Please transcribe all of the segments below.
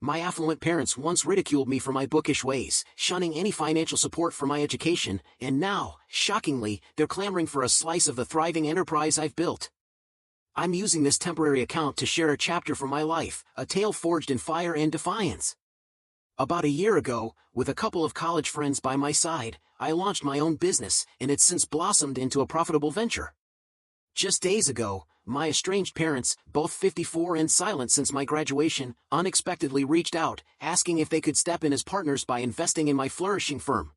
My affluent parents once ridiculed me for my bookish ways, shunning any financial support for my education, and now, shockingly, they're clamoring for a slice of the thriving enterprise I've built. I'm using this temporary account to share a chapter from my life, a tale forged in fire and defiance. About a year ago, with a couple of college friends by my side, I launched my own business, and it's since blossomed into a profitable venture. Just days ago, my estranged parents, both 54 and silent since my graduation, unexpectedly reached out, asking if they could step in as partners by investing in my flourishing firm.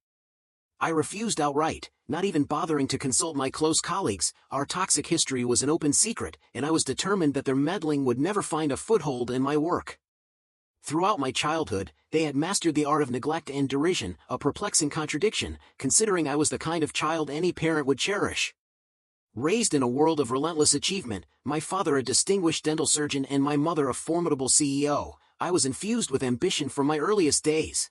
I refused outright, not even bothering to consult my close colleagues. Our toxic history was an open secret, and I was determined that their meddling would never find a foothold in my work. Throughout my childhood, they had mastered the art of neglect and derision, a perplexing contradiction, considering I was the kind of child any parent would cherish. Raised in a world of relentless achievement, my father a distinguished dental surgeon and my mother a formidable CEO, I was infused with ambition from my earliest days.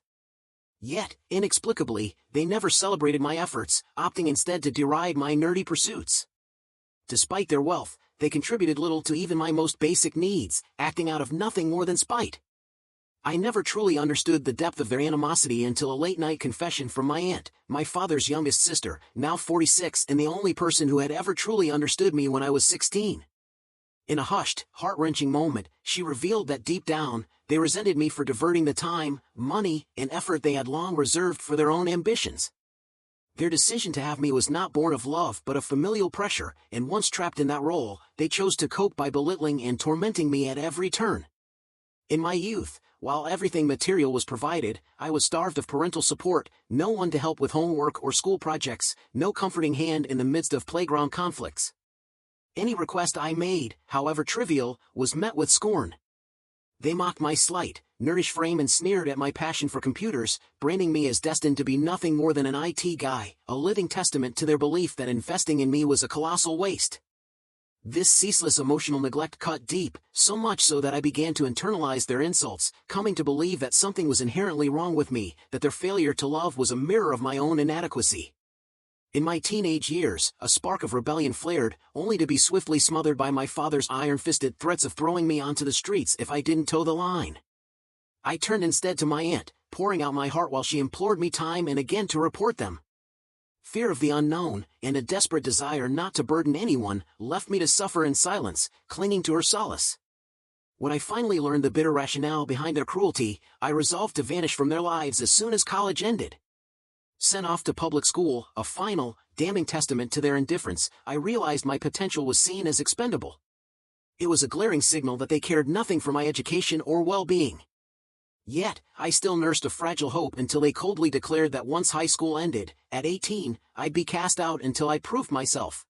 Yet, inexplicably, they never celebrated my efforts, opting instead to deride my nerdy pursuits. Despite their wealth, they contributed little to even my most basic needs, acting out of nothing more than spite. I never truly understood the depth of their animosity until a late-night confession from my aunt, my father's youngest sister, now 46 and the only person who had ever truly understood me when I was 16. In a hushed, heart-wrenching moment, she revealed that deep down, they resented me for diverting the time, money, and effort they had long reserved for their own ambitions. Their decision to have me was not born of love but of familial pressure, and once trapped in that role, they chose to cope by belittling and tormenting me at every turn. In my youth, while everything material was provided, I was starved of parental support, no one to help with homework or school projects, no comforting hand in the midst of playground conflicts. Any request I made, however trivial, was met with scorn. They mocked my slight, nerdish frame and sneered at my passion for computers, branding me as destined to be nothing more than an IT guy, a living testament to their belief that investing in me was a colossal waste. This ceaseless emotional neglect cut deep, so much so that I began to internalize their insults, coming to believe that something was inherently wrong with me, that their failure to love was a mirror of my own inadequacy. In my teenage years, a spark of rebellion flared, only to be swiftly smothered by my father's iron-fisted threats of throwing me onto the streets if I didn't toe the line. I turned instead to my aunt, pouring out my heart while she implored me time and again to report them. Fear of the unknown, and a desperate desire not to burden anyone, left me to suffer in silence, clinging to her solace. When I finally learned the bitter rationale behind their cruelty, I resolved to vanish from their lives as soon as college ended. Sent off to public school, a final, damning testament to their indifference, I realized my potential was seen as expendable. It was a glaring signal that they cared nothing for my education or well-being. Yet, I still nursed a fragile hope until they coldly declared that once high school ended, at 18, I'd be cast out until I proved myself.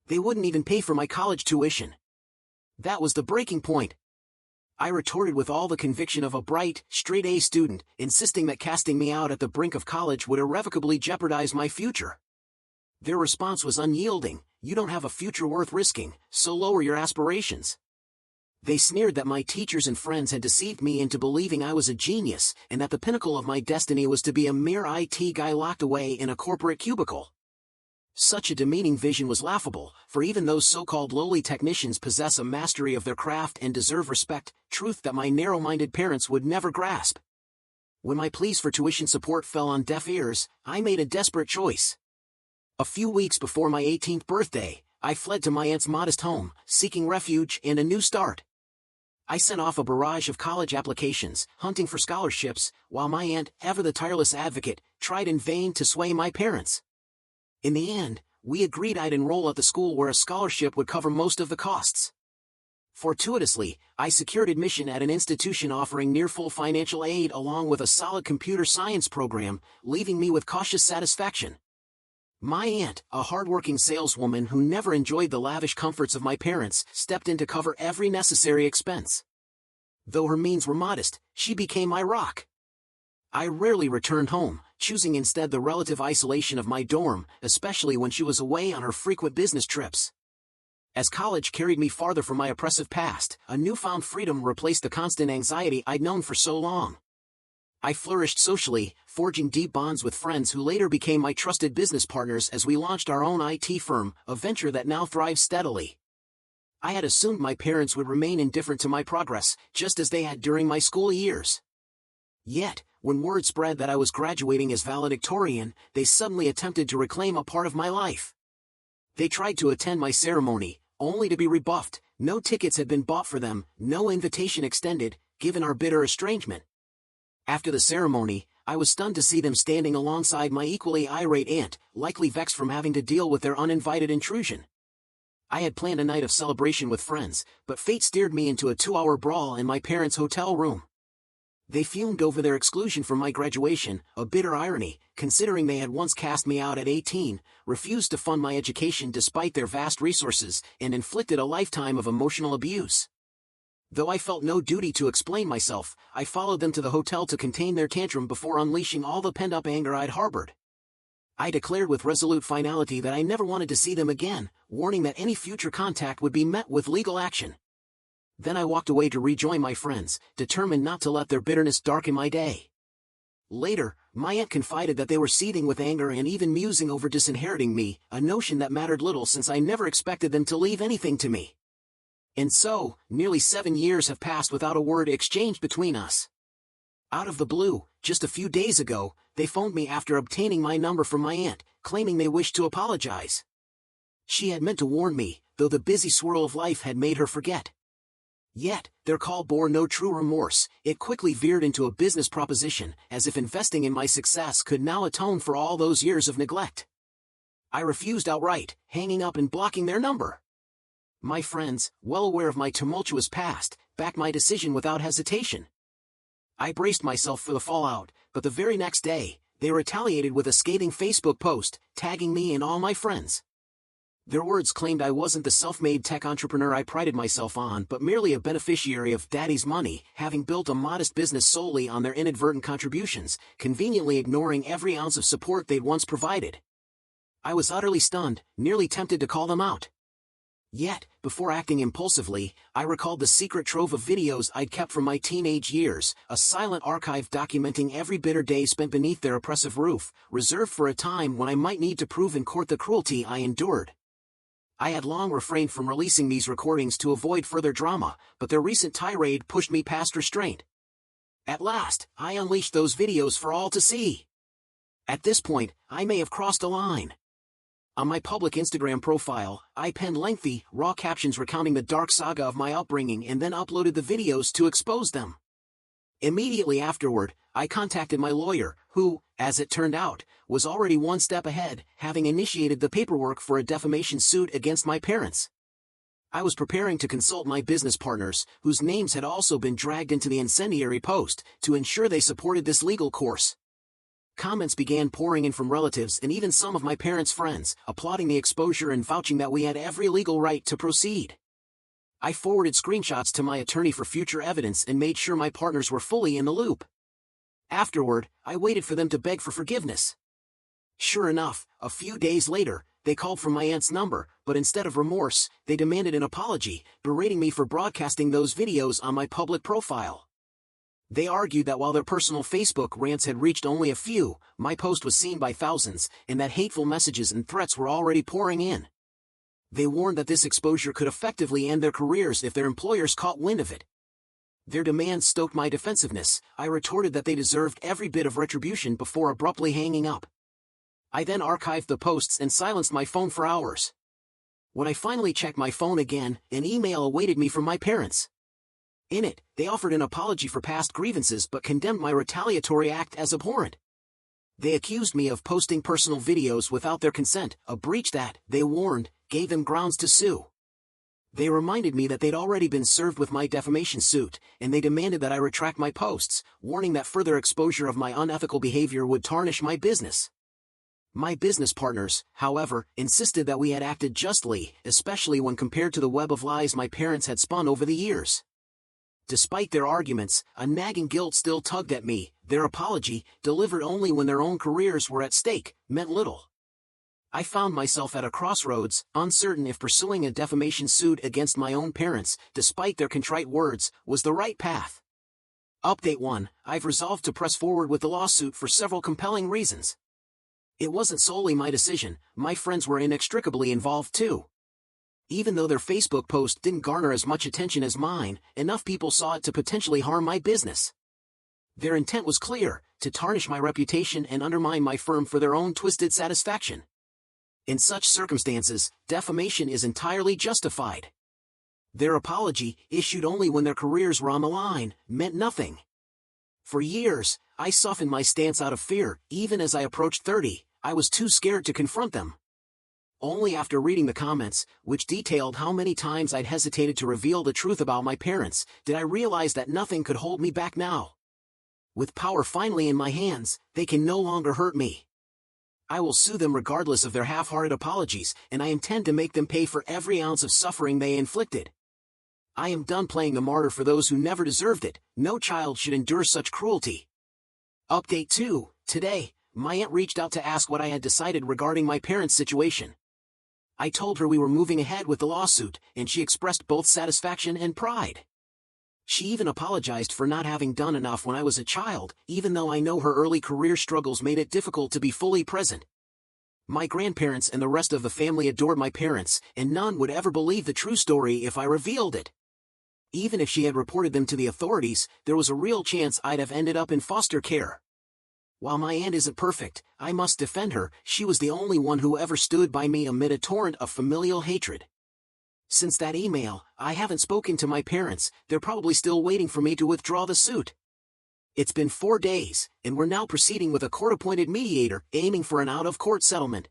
They wouldn't even pay for my college tuition. That was the breaking point. I retorted with all the conviction of a bright, straight-A student, insisting that casting me out at the brink of college would irrevocably jeopardize my future. Their response was unyielding: "You don't have a future worth risking, so lower your aspirations." They sneered that my teachers and friends had deceived me into believing I was a genius, and that the pinnacle of my destiny was to be a mere IT guy locked away in a corporate cubicle. Such a demeaning vision was laughable, for even those so-called lowly technicians possess a mastery of their craft and deserve respect, truth that my narrow-minded parents would never grasp. When my pleas for tuition support fell on deaf ears, I made a desperate choice. A few weeks before my 18th birthday, I fled to my aunt's modest home, seeking refuge and a new start. I sent off a barrage of college applications, hunting for scholarships, while my aunt, ever the tireless advocate, tried in vain to sway my parents. In the end, we agreed I'd enroll at the school where a scholarship would cover most of the costs. Fortuitously, I secured admission at an institution offering near-full financial aid along with a solid computer science program, leaving me with cautious satisfaction. My aunt, a hard-working saleswoman who never enjoyed the lavish comforts of my parents, stepped in to cover every necessary expense. Though her means were modest, she became my rock. I rarely returned home, choosing instead the relative isolation of my dorm, especially when she was away on her frequent business trips. As college carried me farther from my oppressive past, a newfound freedom replaced the constant anxiety I'd known for so long. I flourished socially, forging deep bonds with friends who later became my trusted business partners as we launched our own IT firm, a venture that now thrives steadily. I had assumed my parents would remain indifferent to my progress, just as they had during my school years. Yet, when word spread that I was graduating as valedictorian, they suddenly attempted to reclaim a part of my life. They tried to attend my ceremony, only to be rebuffed. No tickets had been bought for them, no invitation extended, given our bitter estrangement. After the ceremony, I was stunned to see them standing alongside my equally irate aunt, likely vexed from having to deal with their uninvited intrusion. I had planned a night of celebration with friends, but fate steered me into a 2-hour brawl in my parents' hotel room. They fumed over their exclusion from my graduation, a bitter irony, considering they had once cast me out at 18, refused to fund my education despite their vast resources, and inflicted a lifetime of emotional abuse. Though I felt no duty to explain myself, I followed them to the hotel to contain their tantrum before unleashing all the pent-up anger I'd harbored. I declared with resolute finality that I never wanted to see them again, warning that any future contact would be met with legal action. Then I walked away to rejoin my friends, determined not to let their bitterness darken my day. Later, my aunt confided that they were seething with anger and even musing over disinheriting me, a notion that mattered little since I never expected them to leave anything to me. And so, nearly 7 years have passed without a word exchanged between us. Out of the blue, just a few days ago, they phoned me after obtaining my number from my aunt, claiming they wished to apologize. She had meant to warn me, though the busy swirl of life had made her forget. Yet, their call bore no true remorse. It quickly veered into a business proposition, as if investing in my success could now atone for all those years of neglect. I refused outright, hanging up and blocking their number. My friends, well aware of my tumultuous past, backed my decision without hesitation. I braced myself for the fallout, but the very next day, they retaliated with a scathing Facebook post, tagging me and all my friends. Their words claimed I wasn't the self-made tech entrepreneur I prided myself on, but merely a beneficiary of daddy's money, having built a modest business solely on their inadvertent contributions, conveniently ignoring every ounce of support they'd once provided. I was utterly stunned, nearly tempted to call them out. Yet, before acting impulsively, I recalled the secret trove of videos I'd kept from my teenage years, a silent archive documenting every bitter day spent beneath their oppressive roof, reserved for a time when I might need to prove in court the cruelty I endured. I had long refrained from releasing these recordings to avoid further drama, but their recent tirade pushed me past restraint. At last, I unleashed those videos for all to see. At this point, I may have crossed a line. On my public Instagram profile, I penned lengthy, raw captions recounting the dark saga of my upbringing and then uploaded the videos to expose them. Immediately afterward, I contacted my lawyer, who, as it turned out, was already one step ahead, having initiated the paperwork for a defamation suit against my parents. I was preparing to consult my business partners, whose names had also been dragged into the incendiary post, to ensure they supported this legal course. Comments began pouring in from relatives and even some of my parents' friends, applauding the exposure and vouching that we had every legal right to proceed. I forwarded screenshots to my attorney for future evidence and made sure my partners were fully in the loop. Afterward, I waited for them to beg for forgiveness. Sure enough, a few days later, they called from my aunt's number, but instead of remorse, they demanded an apology, berating me for broadcasting those videos on my public profile. They argued that while their personal Facebook rants had reached only a few, my post was seen by thousands, and that hateful messages and threats were already pouring in. They warned that this exposure could effectively end their careers if their employers caught wind of it. Their demands stoked my defensiveness. I retorted that they deserved every bit of retribution before abruptly hanging up. I then archived the posts and silenced my phone for hours. When I finally checked my phone again, an email awaited me from my parents. In it, they offered an apology for past grievances but condemned my retaliatory act as abhorrent. They accused me of posting personal videos without their consent, a breach that, they warned, gave them grounds to sue. They reminded me that they'd already been served with my defamation suit, and they demanded that I retract my posts, warning that further exposure of my unethical behavior would tarnish my business. My business partners, however, insisted that we had acted justly, especially when compared to the web of lies my parents had spun over the years. Despite their arguments, a nagging guilt still tugged at me. Their apology, delivered only when their own careers were at stake, meant little. I found myself at a crossroads, uncertain if pursuing a defamation suit against my own parents, despite their contrite words, was the right path. Update 1. I've resolved to press forward with the lawsuit for several compelling reasons. It wasn't solely my decision, my friends were inextricably involved too. Even though their Facebook post didn't garner as much attention as mine, enough people saw it to potentially harm my business. Their intent was clear, to tarnish my reputation and undermine my firm for their own twisted satisfaction. In such circumstances, defamation is entirely justified. Their apology, issued only when their careers were on the line, meant nothing. For years, I softened my stance out of fear. Even as I approached 30, I was too scared to confront them. Only after reading the comments, which detailed how many times I'd hesitated to reveal the truth about my parents, did I realize that nothing could hold me back now. With power finally in my hands, they can no longer hurt me. I will sue them regardless of their half-hearted apologies, and I intend to make them pay for every ounce of suffering they inflicted. I am done playing the martyr for those who never deserved it. No child should endure such cruelty. Update 2. Today, my aunt reached out to ask what I had decided regarding my parents' situation. I told her we were moving ahead with the lawsuit, and she expressed both satisfaction and pride. She even apologized for not having done enough when I was a child, even though I know her early career struggles made it difficult to be fully present. My grandparents and the rest of the family adored my parents, and none would ever believe the true story if I revealed it. Even if she had reported them to the authorities, there was a real chance I'd have ended up in foster care. While my aunt isn't perfect, I must defend her. She was the only one who ever stood by me amid a torrent of familial hatred. Since that email, I haven't spoken to my parents. They're probably still waiting for me to withdraw the suit. It's been 4 days, and we're now proceeding with a court-appointed mediator, aiming for an out-of-court settlement.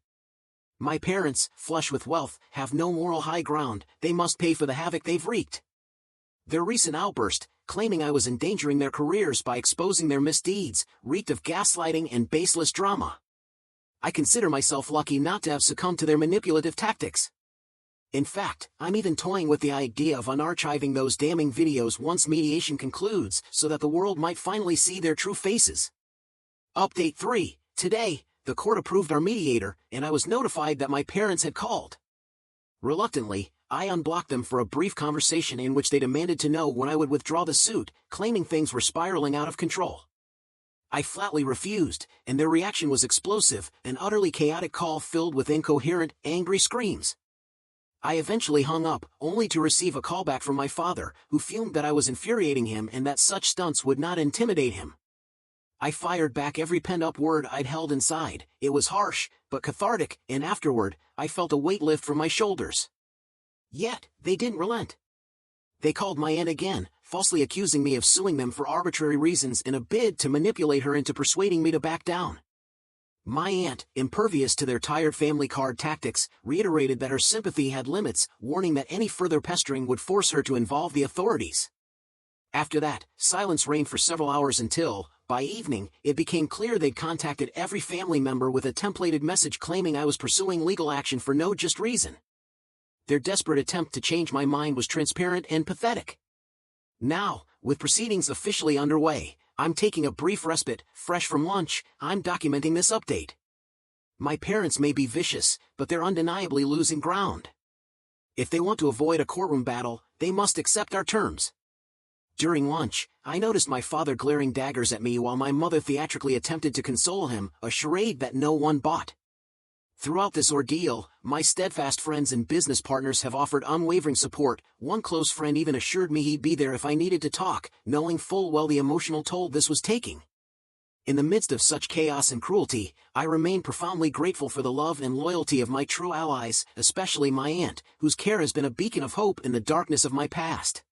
My parents, flush with wealth, have no moral high ground. They must pay for the havoc they've wreaked. Their recent outburst, claiming I was endangering their careers by exposing their misdeeds, reeked of gaslighting and baseless drama. I consider myself lucky not to have succumbed to their manipulative tactics. In fact, I'm even toying with the idea of unarchiving those damning videos once mediation concludes, so that the world might finally see their true faces. Update 3. Today, the court approved our mediator, and I was notified that my parents had called. Reluctantly, I unblocked them for a brief conversation in which they demanded to know when I would withdraw the suit, claiming things were spiraling out of control. I flatly refused, and their reaction was explosive, an utterly chaotic call filled with incoherent, angry screams. I eventually hung up, only to receive a callback from my father, who fumed that I was infuriating him and that such stunts would not intimidate him. I fired back every pent-up word I'd held inside. It was harsh, but cathartic, and afterward, I felt a weight lift from my shoulders. Yet, they didn't relent. They called my aunt again, falsely accusing me of suing them for arbitrary reasons in a bid to manipulate her into persuading me to back down. My aunt, impervious to their tired family card tactics, reiterated that her sympathy had limits, warning that any further pestering would force her to involve the authorities. After that, silence reigned for several hours until, by evening, it became clear they'd contacted every family member with a templated message claiming I was pursuing legal action for no just reason. Their desperate attempt to change my mind was transparent and pathetic. Now, with proceedings officially underway, I'm taking a brief respite. Fresh from lunch, I'm documenting this update. My parents may be vicious, but they're undeniably losing ground. If they want to avoid a courtroom battle, they must accept our terms. During lunch, I noticed my father glaring daggers at me while my mother theatrically attempted to console him, a charade that no one bought. Throughout this ordeal, my steadfast friends and business partners have offered unwavering support. One close friend even assured me he'd be there if I needed to talk, knowing full well the emotional toll this was taking. In the midst of such chaos and cruelty, I remain profoundly grateful for the love and loyalty of my true allies, especially my aunt, whose care has been a beacon of hope in the darkness of my past.